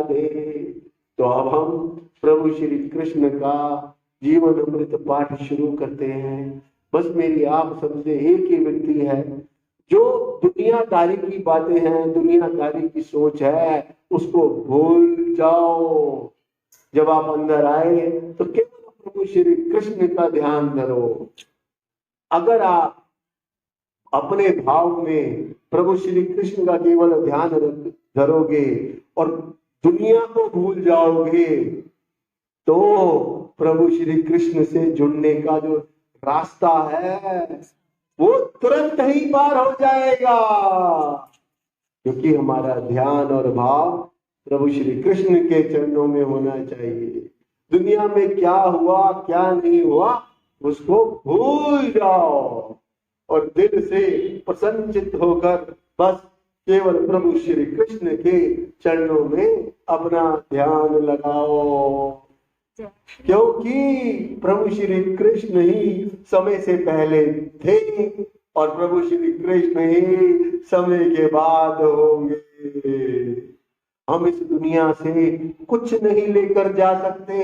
राधे। तो अब हम प्रभु श्री कृष्ण का जीवन अमृत पाठ शुरू करते हैं। बस मेरी आप सबसे एक ही विनती है, जो दुनियादारी की बातें हैं, दुनियादारी की सोच है, उसको भूल जाओ। जब आप अंदर आए तो केवल प्रभु श्री कृष्ण का ध्यान करो। अगर आप अपने भाव में प्रभु श्री कृष्ण का केवल ध्यान धरोगे और दुनिया को भूल जाओगे, तो प्रभु श्री कृष्ण से जुड़ने का जो रास्ता है वो तुरंत ही पार हो जाएगा, क्योंकि हमारा ध्यान और भाव प्रभु श्री कृष्ण के चरणों में होना चाहिए। दुनिया में क्या हुआ क्या नहीं हुआ उसको भूल जाओ और दिल से प्रसन्नचित्त होकर बस केवल प्रभु श्री कृष्ण के चरणों में अपना ध्यान लगाओ, क्योंकि प्रभु श्री कृष्ण ही समय से पहले थे और प्रभु श्री कृष्ण ही समय के बाद होंगे। हम इस दुनिया से कुछ नहीं लेकर जा सकते,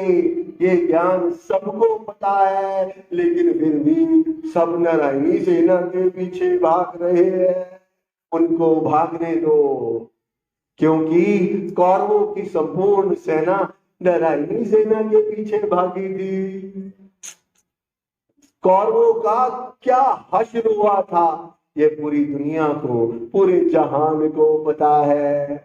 ये ज्ञान सबको पता है, लेकिन फिर भी सब नारायणी सेना के पीछे भाग रहे हैं। उनको भागने दो, क्योंकि कौरवों की संपूर्ण सेना नारायणी सेना के पीछे भागी थी। कौरवों का क्या हश्र हुआ था ये पूरी दुनिया को, पूरे जहान को पता है।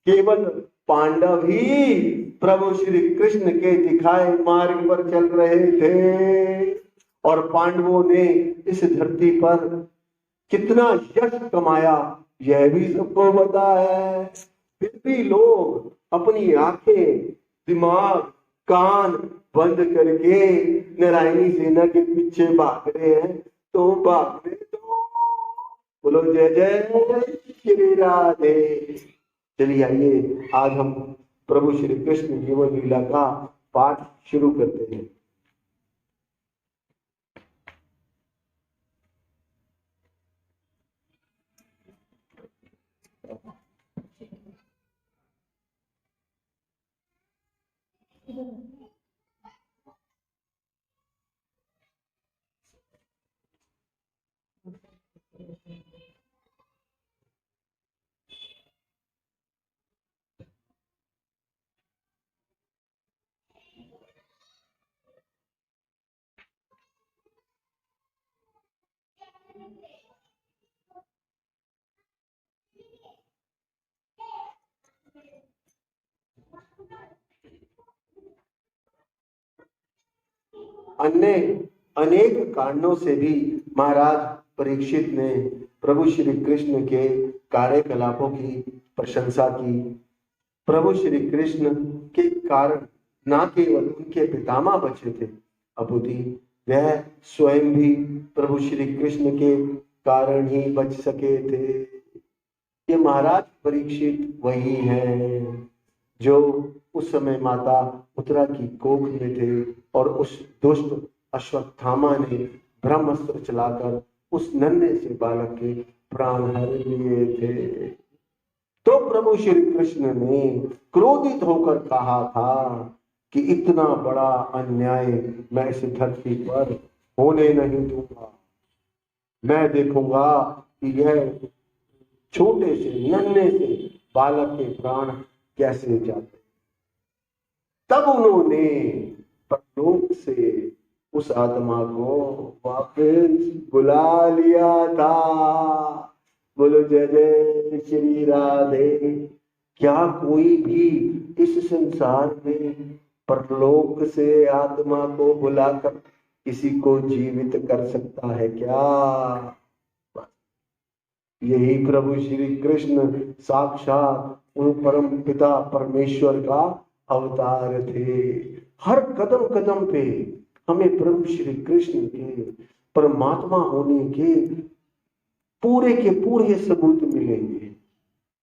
केवल पांडव ही प्रभु श्री कृष्ण के दिखाए मार्ग पर चल रहे थे और पांडवों ने इस धरती पर कितना यश कमाया यह भी सबको पता है। फिर भी लोग अपनी आंखें, दिमाग, कान बंद करके नारायणी सेना के पीछे भाग रहे हैं। तो भागने दो, बोलो जय जय श्री राधे। चलिए आइए आज हम प्रभु श्री कृष्ण जीवन लीला का पाठ शुरू करते हैं। अन्य अनेक कारणों से भी महाराज परीक्षित ने प्रभु श्री कृष्ण के कार्यकलापों की प्रशंसा की। प्रभु श्री कृष्ण के कारण न केवल उनके पितामह बचे थे, अपितु वह स्वयं भी प्रभु श्री कृष्ण के कारण ही बच सके थे। ये महाराज परीक्षित वही हैं जो उस समय माता उत्तरा की कोख में थे और उस दुष्ट अश्वत्थामा ने ब्रह्मास्त्र चलाकर उस नन्हे से बालक के प्राण हर लिए थे। तो प्रभु श्री कृष्ण ने क्रोधित होकर कहा था कि इतना बड़ा अन्याय मैं इस धरती पर होने नहीं दूंगा। मैं देखूंगा कि यह छोटे से नन्हे से बालक के प्राण कैसे जाते। तब उन्होंने परलोक से उस आत्मा को वापस बुला लिया था। बोलो जय जय श्री राधे। क्या कोई भी इस संसार में परलोक से आत्मा को बुलाकर किसी को जीवित कर सकता है क्या? यही प्रभु श्री कृष्ण साक्षात उन परम पिता परमेश्वर का अवतार थे। हर कदम कदम पे हमें प्रभु श्री कृष्ण के परमात्मा होने के पूरे सबूत मिलेंगे।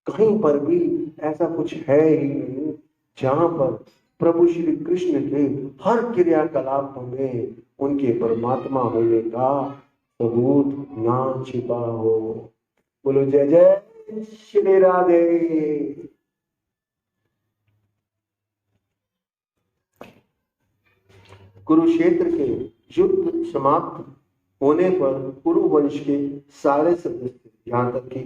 कहीं पर भी ऐसा कुछ है ही नहीं जहां पर प्रभु श्री कृष्ण के हर क्रियाकलाप में उनके परमात्मा होने का सबूत ना छिपा हो। बोलो जय जय श्री राधे। कुरुक्षेत्र के युद्ध समाप्त होने पर कुरु वंश के सारे सदस्य, यहाँ तक कि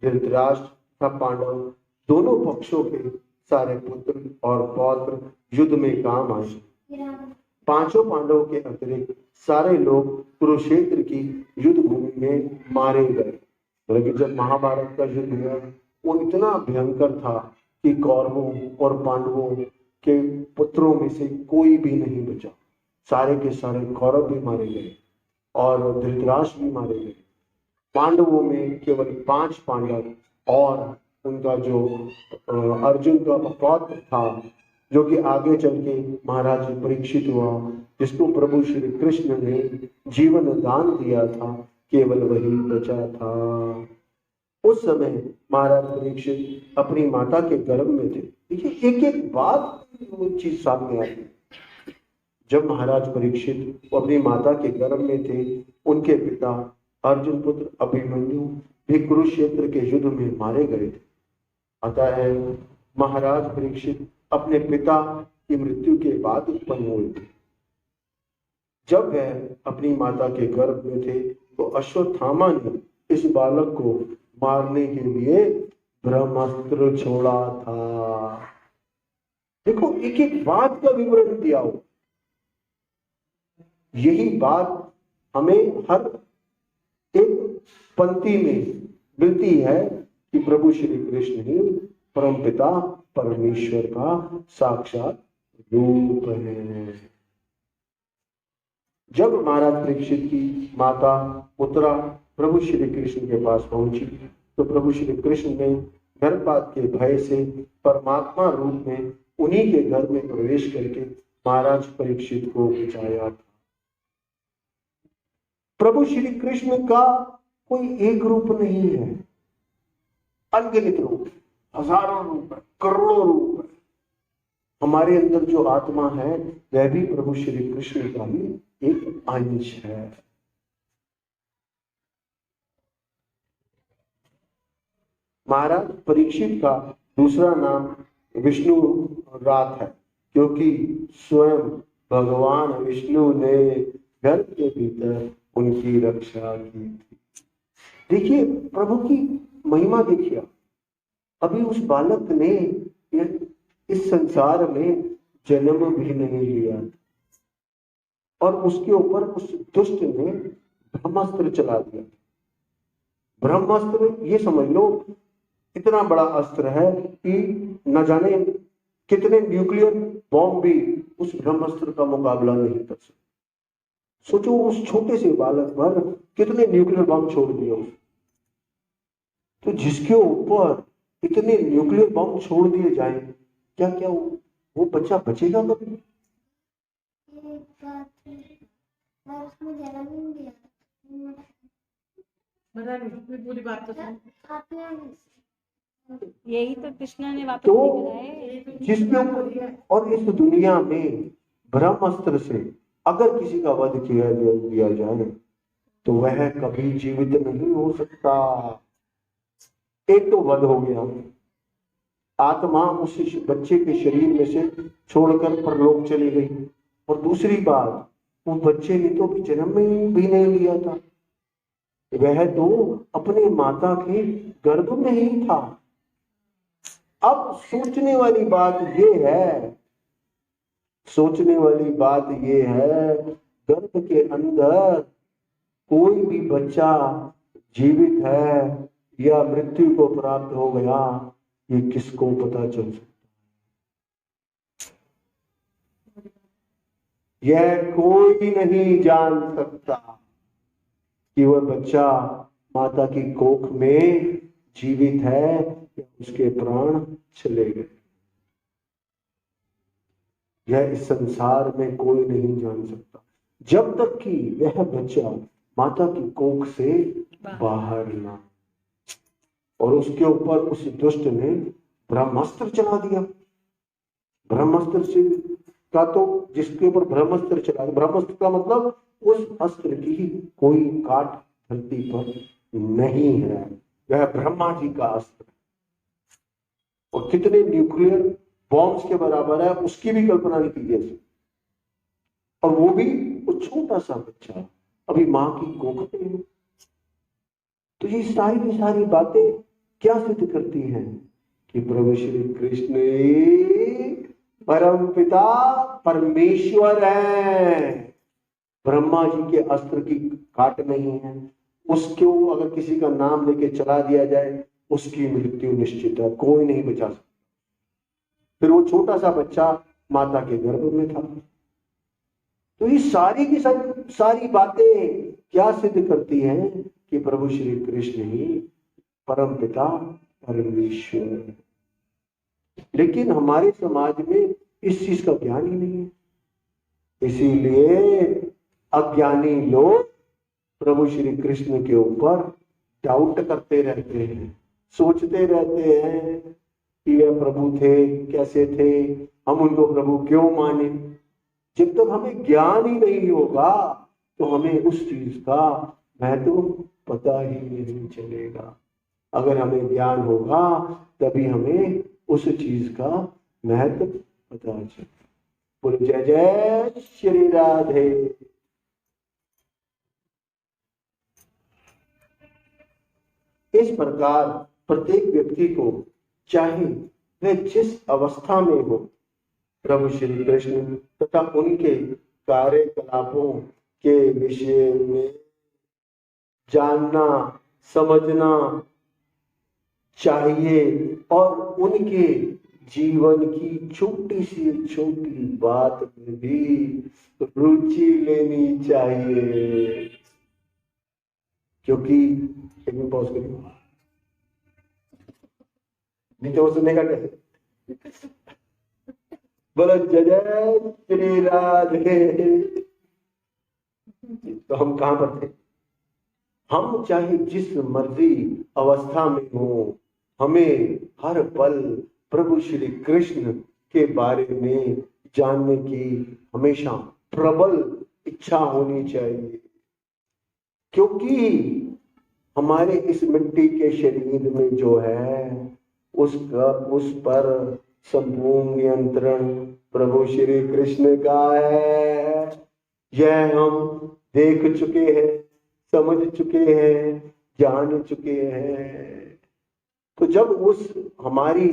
धृतराष्ट्र तथा पांडव दोनों पक्षों के सारे पुत्र और पौत्र युद्ध में काम आए। पांचों पांडवों के अतिरिक्त सारे लोग कुरुक्षेत्र की युद्ध भूमि में मारे गए। लेकिन जब महाभारत का युद्ध हुआ वो इतना भयंकर था कि कौरवों और पांडवों के पुत्रों में से कोई भी नहीं बचा। सारे के सारे कौरव भी मारे गए और धृतराष्ट्र भी मारे गए। पांडवों में केवल 5 पांडव और उनका जो अर्जुन का पौत्र था, जो कि आगे चल के महाराज परीक्षित हुआ, जिसको प्रभु श्री कृष्ण ने जीवन दान दिया था, केवल वही बचा था। उस समय महाराज परीक्षित अपनी माता के गर्भ में थे। देखिए एक एक बात चीज सामने आई। जब महाराज परीक्षित अपनी माता के गर्भ में थे, उनके पिता अर्जुन पुत्र अभिमन्यु भी कुरुक्षेत्र के युद्ध में मारे गए थे। अतः है महाराज परीक्षित अपने पिता की मृत्यु के बाद उत्पन्न हुए थे। जब वह अपनी माता के गर्भ में थे तो अश्वत्थामा ने इस बालक को मारने के लिए ब्रह्मास्त्र छोड़ा था। देखो एक एक बात का विवरण दिया हो। यही बात हमें हर एक पंक्ति में मिलती है कि प्रभु श्री कृष्ण ही परमपिता परमेश्वर का साक्षात रूप है। जब महाराज परीक्षित की माता उत्तरा प्रभु श्री कृष्ण के पास पहुंची तो प्रभु श्री कृष्ण ने गर्भपात के भय से परमात्मा रूप में उन्हीं के घर में प्रवेश करके महाराज परीक्षित को बचाया था। प्रभु श्री कृष्ण का कोई एक रूप नहीं है, अनगिनत रूप, हजारों रूप है, करोड़ों रूप है। हमारे अंदर जो आत्मा है वह भी प्रभु श्री कृष्ण का ही एक अंश है। महाराज परीक्षित का दूसरा नाम विष्णु रात है, क्योंकि स्वयं भगवान विष्णु ने गर्भ के भीतर उनकी रक्षा की थी। देखिए प्रभु की महिमा देखिए। अभी उस बालक ने इस संसार में जन्म भी नहीं लिया और उसके ऊपर उस दुष्ट ने ब्रह्मास्त्र चला दिया। ब्रह्मास्त्र ये समझ लो इतना बड़ा अस्त्र है कि न जाने कितने न्यूक्लियर बॉम्ब भी उस ब्रह्मास्त्र का मुकाबला नहीं कर सकते। सोचो उस छोटे से बालक पर कितने न्यूक्लियर बॉम्ब छोड़ दिए उस। तो जिसके ऊपर इतने न्यूक्लियर बॉम्ब छोड़ दिए जाए, क्या क्या वो बच्चा बचेगा कभी? पूरी बात तो यही तो कृष्णा ने वापस तो जिसके ऊपर और इस दुनिया में ब्रह्मास्त्र से अगर किसी का वध किया जाए तो वह कभी जीवित नहीं हो सकता। एक तो वध हो गया, आत्मा उस बच्चे के शरीर में से छोड़कर परलोक चली गई, और दूसरी बात वो बच्चे ने तो जन्म में भी नहीं लिया था, वह तो अपने माता के गर्भ में ही था। अब सोचने वाली बात ये है गर्भ के अंदर कोई भी बच्चा जीवित है या मृत्यु को प्राप्त हो गया, ये किसको पता चल सकता? यह कोई नहीं जान सकता कि वह बच्चा माता की कोख में जीवित है या उसके प्राण चले गए। यह इस संसार में कोई नहीं जान सकता जब तक कि वह बच्चा माता की कोख से बाहर ना, और उसके ऊपर उस दुष्ट ने ब्रह्मास्त्र चला दिया। ब्रह्मास्त्र से का तो जिसके ऊपर ब्रह्मास्त्र चला, ब्रह्मास्त्र का मतलब उस अस्त्र की कोई काट धरती पर नहीं है, वह ब्रह्मा जी का अस्त्र है। और कितने न्यूक्लियर बॉम्ब्स के बराबर है उसकी भी कल्पना नहीं की जा सकती। और वो भी वो छोटा सा बच्चा अभी माँ की गोद में है। तो ये सारी की सारी बातें क्या सिद्ध करती हैं कि प्रभु श्री कृष्ण एक परम पिता परमेश्वर है। ब्रह्मा जी के अस्त्र की काट नहीं है, उसको अगर किसी का नाम लेके चला दिया जाए उसकी मृत्यु निश्चित है, कोई नहीं बचा सकता। फिर वो छोटा सा बच्चा माता के गर्भ में था। तो ये सारी की सारी बातें क्या सिद्ध करती हैं कि प्रभु श्री कृष्ण ही परम पिता परमेश्वर है। लेकिन हमारे समाज में इस चीज का ज्ञान ही नहीं है, इसीलिए अज्ञानी लोग प्रभु श्री कृष्ण के ऊपर डाउट करते रहते हैं, सोचते रहते हैं कि यह प्रभु थे, कैसे थे, हम उनको प्रभु क्यों माने। जब तक हमें ज्ञान ही नहीं होगा तो हमें उस चीज का महत्व पता ही नहीं चलेगा। अगर हमें ज्ञान होगा तभी हमें उस चीज का महत्व पता चलेगा। बोलो जय जय श्री राधे। इस प्रकार प्रत्येक व्यक्ति को चाहे वह जिस अवस्था में हो, प्रभु श्री कृष्ण तथा उनके कार्यकलापों के विषय में जानना समझना चाहिए और उनके जीवन की छोटी सी छोटी बात में भी रुचि लेनी चाहिए। क्योंकि एक मिनट पॉज करिए, नहीं तो वो सुनेगा कैसे। बोलो जय जय श्री राधे। तो हम कहां पर थे? हम चाहे जिस मर्जी अवस्था में हो, हमें हर पल प्रभु श्री कृष्ण के बारे में जानने की हमेशा प्रबल इच्छा होनी चाहिए। क्योंकि हमारे इस मिट्टी के शरीर में जो है उस पर संपूर्ण नियंत्रण प्रभु श्री कृष्ण का है। यह हम देख चुके हैं, समझ चुके हैं, जान चुके हैं। तो जब उस हमारी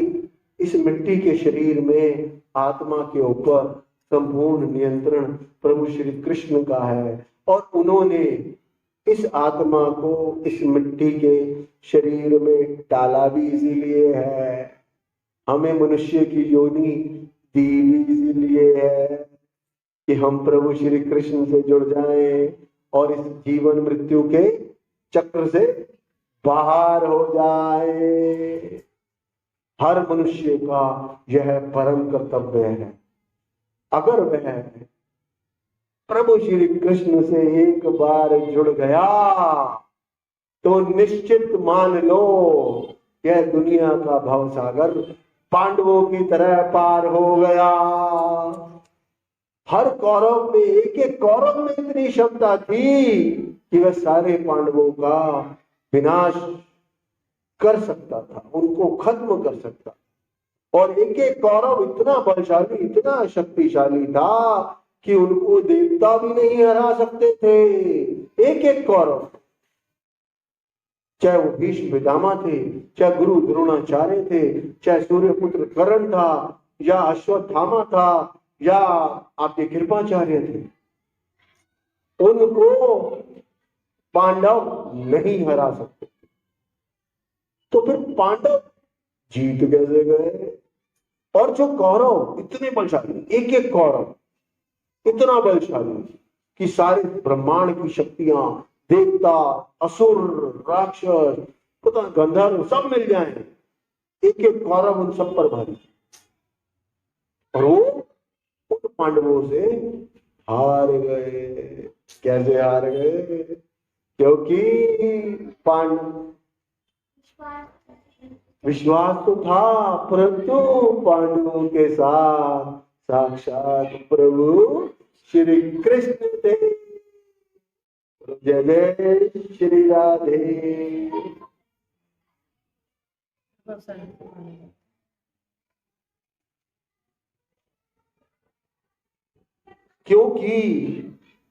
इस मिट्टी के शरीर में आत्मा के ऊपर संपूर्ण नियंत्रण प्रभु श्री कृष्ण का है और उन्होंने इस आत्मा को इस मिट्टी के शरीर में डाला भी इसीलिए है, हमें मनुष्य की योनि दी भी इसीलिए है कि हम प्रभु श्री कृष्ण से जुड़ जाएं और इस जीवन मृत्यु के चक्र से बाहर हो जाए। हर मनुष्य का यह परम कर्तव्य है। अगर वह प्रभु श्री कृष्ण से एक बार जुड़ गया तो निश्चित मान लो यह दुनिया का भवसागर पांडवों की तरह पार हो गया। हर कौरव में एक एक कौरव में इतनी क्षमता थी कि वह सारे पांडवों का विनाश कर सकता था, उनको खत्म कर सकता। और एक एक कौरव इतना बलशाली, इतना शक्तिशाली था कि उनको देवता भी नहीं हरा सकते थे। एक एक कौरव, चाहे वो भीष्म पितामह थे, चाहे गुरु द्रोणाचार्य थे, चाहे सूर्यपुत्र कर्ण था, या अश्वत्थामा था, या आपके कृपाचार्य थे, उनको पांडव नहीं हरा सकते। तो फिर पांडव जीत कैसे गए? और जो कौरव इतने बलशाली, एक एक कौरव इतना बलशाली कि सारे ब्रह्मांड की शक्तियां, देवता, असुर, राक्षस, पता गंधर्व सब मिल जाए, एक एक कौरव उन सब पर भारी। और वो उन पांडवों से हार गए। कैसे हार गए? क्योंकि विश्वास तो था, परंतु पांडवों के साथ साक्षात प्रभु श्री कृष्ण थे। जय जय श्री राधे। क्योंकि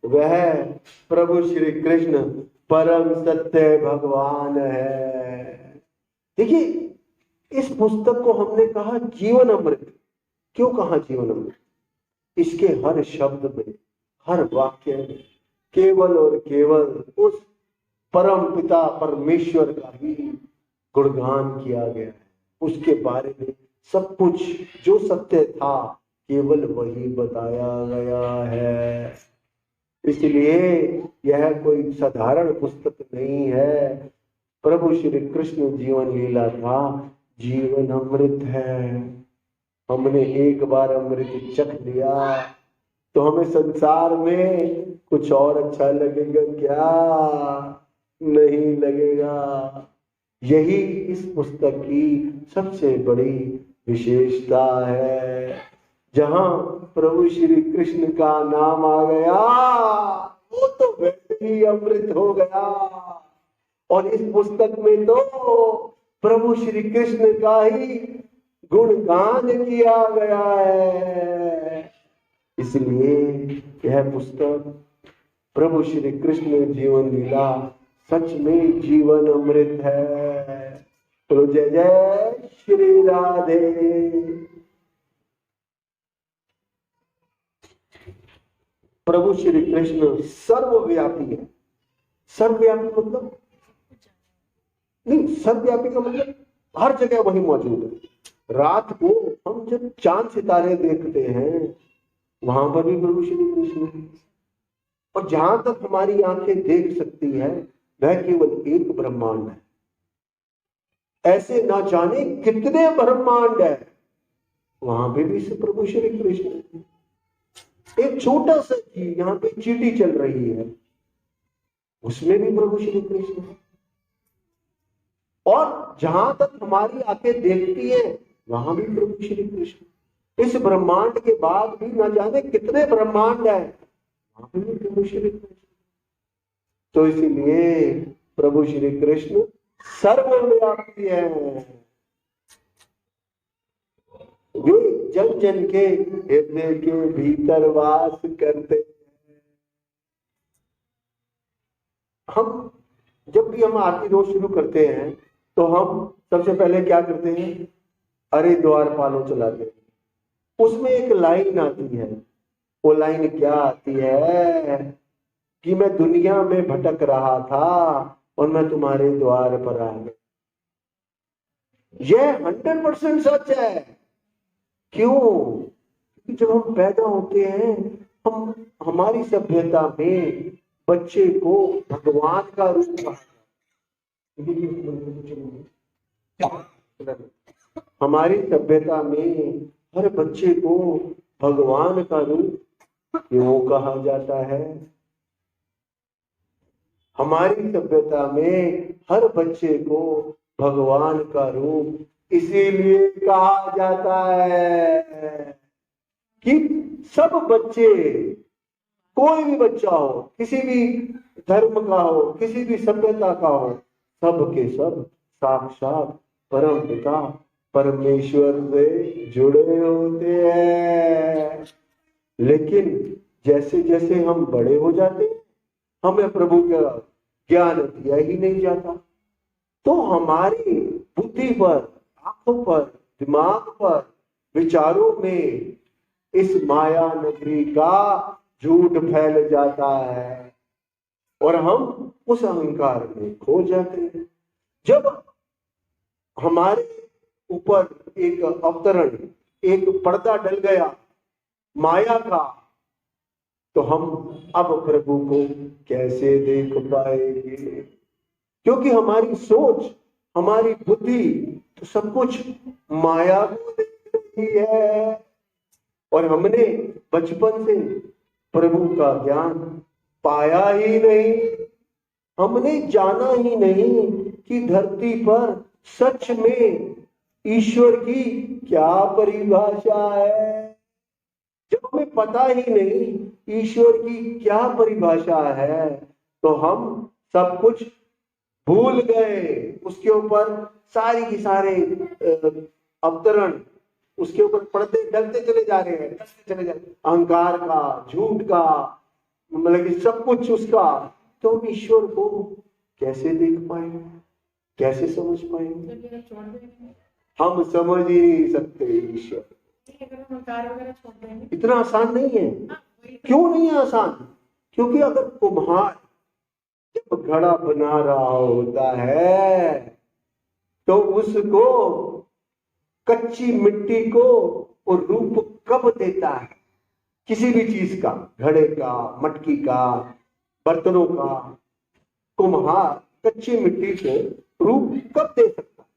वह प्रभु श्री कृष्ण परम सत्य भगवान है। देखिए, इस पुस्तक को हमने कहा जीवन अमृत। क्यों कहा जीवन अमृत? इसके हर शब्द में, हर वाक्य में केवल और केवल उस परम पिता परमेश्वर का ही गुणगान किया गया है। उसके बारे में सब कुछ जो सत्य था केवल वही बताया गया है। इसलिए यह कोई साधारण पुस्तक नहीं है। प्रभु श्री कृष्ण जीवन लीला था, जीवन अमृत है। हमने एक बार अमृत चख लिया तो हमें संसार में कुछ और अच्छा लगेगा क्या? नहीं लगेगा। यही इस पुस्तक की सबसे बड़ी विशेषता है। जहां प्रभु श्री कृष्ण का नाम आ गया वो तो वैसे ही अमृत हो गया। और इस पुस्तक में तो प्रभु श्री कृष्ण का ही गुणगान किया गया है। इसलिए यह पुस्तक प्रभु श्री कृष्ण जीवन लीला सच में जीवन अमृत है। तो जय जय श्री राधे। प्रभु श्री कृष्ण सर्वव्यापी है। सर्वव्यापी मतलब नहीं, सर्वव्यापी का मतलब हर जगह वही मौजूद है। रात को हम जब चांद सितारे देखते हैं वहां पर भी प्रभु श्री कृष्ण है। और जहां तक हमारी आंखें देख सकती है वह केवल एक ब्रह्मांड है। ऐसे ना जाने कितने ब्रह्मांड है, वहां पे भी से प्रभु श्री कृष्ण है। एक छोटा सा चीज यहाँ पे चींटी चल रही है, उसमें भी प्रभु श्री कृष्ण है। और जहां तक हमारी आंखें देखती है वहां भी प्रभु श्री कृष्ण। इस ब्रह्मांड के बाद भी न जाने कितने ब्रह्मांड है, वहां पे भी प्रभु श्री कृष्ण। तो इसीलिए प्रभु श्री कृष्ण सर्वव्यापी है। वे जन जन के हृदय के भीतर वास करते हैं। हम जब भी हम आरती रोज शुरू करते हैं तो हम सबसे पहले क्या करते हैं? अरे द्वारपालों चलाते हैं। उसमें एक लाइन आती है। वो लाइन क्या आती है कि मैं दुनिया में भटक रहा था और मैं तुम्हारे द्वार पर आ गया। यह 100% सच है। क्यों? क्योंकि जब हम पैदा होते हैं हम हमारी सभ्यता में बच्चे को भगवान का रूप कहा। हमारी सभ्यता में हर बच्चे को भगवान का रूप क्यों कहा जाता है? हमारी सभ्यता में हर बच्चे को भगवान का रूप इसीलिए कहा जाता है कि सब बच्चे, कोई भी बच्चा हो, किसी भी धर्म का हो, किसी भी सभ्यता का हो, सब के सब साक्षात परम पिता परमेश्वर से जुड़े होते हैं। लेकिन जैसे जैसे हम बड़े हो जाते हैं हमें प्रभु का ज्ञान दिया ही नहीं जाता। तो हमारी बुद्धि पर, आंखों पर, दिमाग पर, विचारों में इस माया नगरी का झूठ फैल जाता है और हम उस अहंकार में खो जाते हैं। जब हमारे ऊपर एक अवतरण, एक पर्दा डल गया माया का, तो हम अब प्रभु को कैसे देख पाएंगे? क्योंकि हमारी सोच, हमारी बुद्धि तो सब कुछ माया को देख रही है और हमने बचपन से प्रभु का ज्ञान पाया ही नहीं। हमने जाना ही नहीं कि धरती पर सच में ईश्वर की क्या परिभाषा है। जब हमें पता ही नहीं ईश्वर की क्या परिभाषा है तो हम सब कुछ भूल गए। उसके ऊपर सारी की सारे अवतरण उसके ऊपर पर्दे डलते चले जा रहे हैं, अहंकार का, झूठ का, मतलब कि सब कुछ उसका। तो हम ईश्वर को कैसे देख पाएंगे, कैसे समझ पाएंगे? जब ये छोड़ देंगे, हम समझ ही नहीं सकते ईश्वर। अगर हम अहंकार वगैरह छोड़ देंगे, इतना आसान नहीं है। वही तो। क्यों नहीं है आसान? क्योंकि अगर कुम्हार जब घड़ा बना रहा होता है तो उसको कच्ची मिट्टी को वो रूप कब देता है? किसी भी चीज का, घड़े का, मटकी का, बर्तनों का, कुम्हार कच्ची मिट्टी को रूप कब दे सकता है?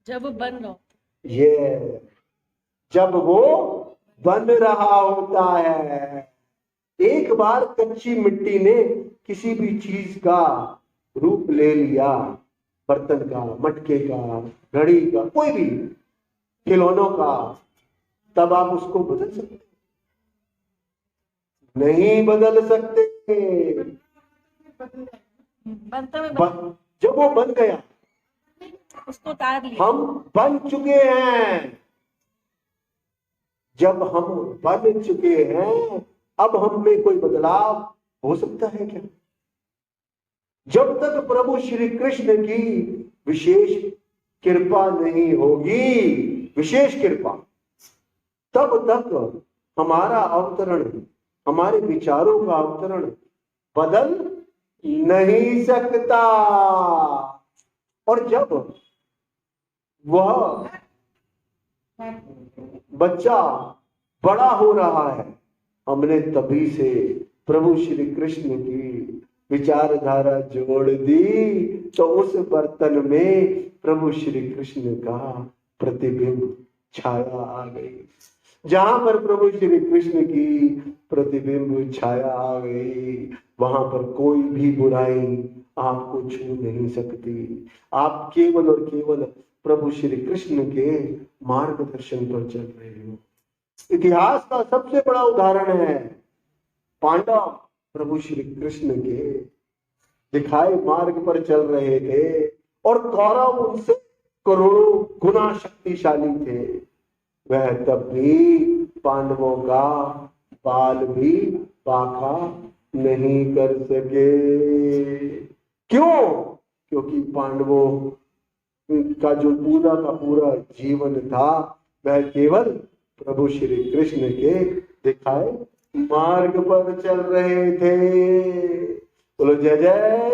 जब बन रहा हो। ये जब वो बन रहा होता है। एक बार कच्ची मिट्टी ने किसी भी चीज का रूप ले लिया, बर्तन का, मटके का, घड़ी का, कोई भी खिलौनों का, तब आप उसको बदल सकते? नहीं बदल सकते। बनता में जब वो बन गया, उसको उतार लिया। हम बन चुके हैं। जब हम बन चुके हैं, अब हम में कोई बदलाव हो सकता है क्या? जब तक प्रभु श्री कृष्ण की विशेष कृपा नहीं होगी, विशेष कृपा, तब तक हमारा अवतरण, हमारे विचारों का अवतरण बदल नहीं सकता। और जब वह बच्चा बड़ा हो रहा है, हमने तभी से प्रभु श्री कृष्ण की विचारधारा जोड़ दी, तो उस बर्तन में प्रभु श्री कृष्ण का प्रतिबिंब छाया आ गई। जहां पर प्रभु श्री कृष्ण की प्रतिबिंब छाया आ गई, वहां पर कोई भी बुराई आपको छू नहीं सकती। आप केवल और केवल प्रभु श्री कृष्ण के मार्गदर्शन पर चल रहे हो। इतिहास का सबसे बड़ा उदाहरण है, पांडव प्रभु श्री कृष्ण के दिखाए मार्ग पर चल रहे थे और कौरव उनसे करोड़ों गुना शक्तिशाली थे। वह तब भी पांडवों का बाल भी पाखा नहीं कर सके। क्यों? क्योंकि पांडवों का जो पूरा का पूरा जीवन था, वह केवल प्रभु श्री कृष्ण के दिखाए मार्ग पर चल रहे थे। बोलो जय जय।